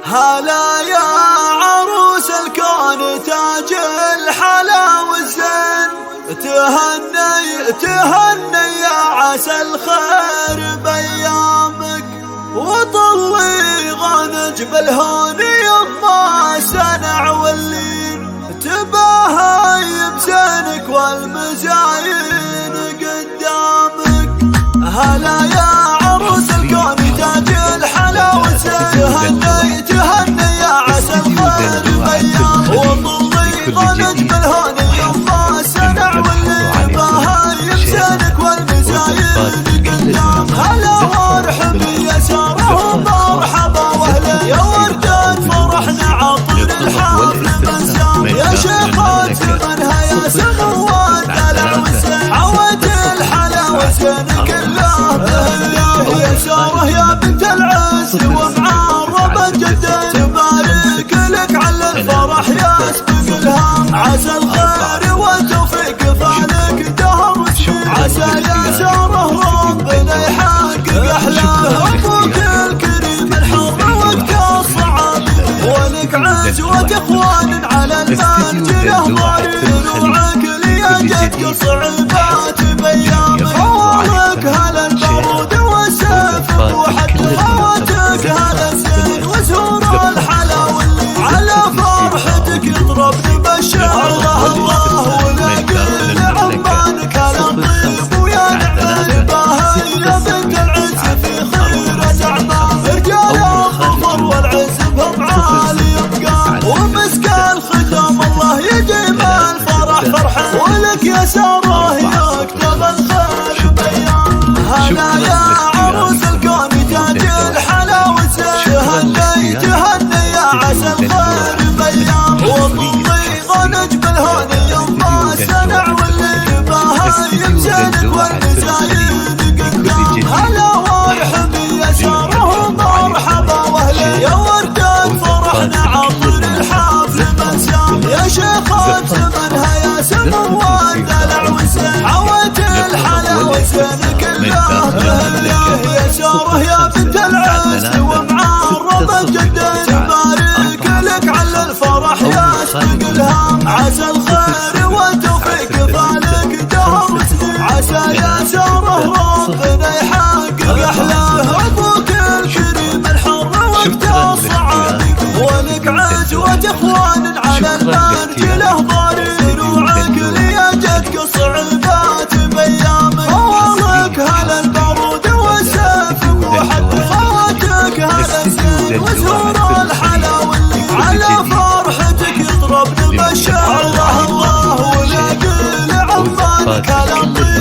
هلا يا عروس الكون تاج الحلا والزين، تهني يا عسى الخير بأيامك، وطلي غنج بالهون يما سنع واللين، تباهي بزينك والمزاين قدامك. هلا يا عروس الكون تاج الحلا والزين، تهني يا عسى الخير بأيامك، وطلي غنج بالهون يما سنع واللين، باهي بزينك والمزاين قدامك. هلا وارحبي يا ساره مرحبا واهلا، يا وردة فرحنا عطر الحفل بسام، يا شيخة منها يا سموات دلع والزين، عود الحلا والزين كله بهالله. يا ساره يا بنت العز ومعربة جدين، تبارك لك على الفرح يسبق الهام، عسى الخير والتوفيق فالك دهر وسنين، عسى يا ساره ربنا يحقق احلام، ابوك الكريم الحر وقت الصعاب، ولك عزوة اخوان على المنجله ضرير، وعقل يا جدك صعبات بأيامك، خوالك هلا البارود والسيف وحتى خواتك هلا الزين وزهور الحلا واللي، على فرحتك يضرب نبشر الله ونقل عمانك هلا الطيب ويا نعم الباهي، يا بنت العز في خير اعمام، رجال الظفر والعز بهم عالي مقام، ومسك الختام الله يديم الفرح فرحه، ولك يا ساره يكتب الخير بأيام. هلا يا عروس الكون تاج الحلا والزين، تهني يا عسى الخير بأيام، وطلي غنج بالهون يما سنع واللي، باهي بزينك والمزاين قدام. هلا وارحبي يا ساره مرحبا واهلا، يا وردة فرحنا عطر الحفل بسام، يا شيخة منها يا سموات دلع والزين، عود الحلا والزين كله بهالله. يا ساره يا بنت العز ومعربة جدين، تبارك لك على الفرح يسبق الهام، عسى الخير والتوفيق فالك دهر وسنين، عسى يا ساره ربنا يحقق احلام، ابوك الكريم الحر وقت الصعاب، ولك عزوة اخوان على المنجله ضرير، وعقل يا جدك صعبات بأيامك، خوالك هلا البارود والسيف وحتى خواتك هلا الزين وزهور الحلا واللي، على فرحتك يضرب نبشر الله ونقل عمانك هلا الطيب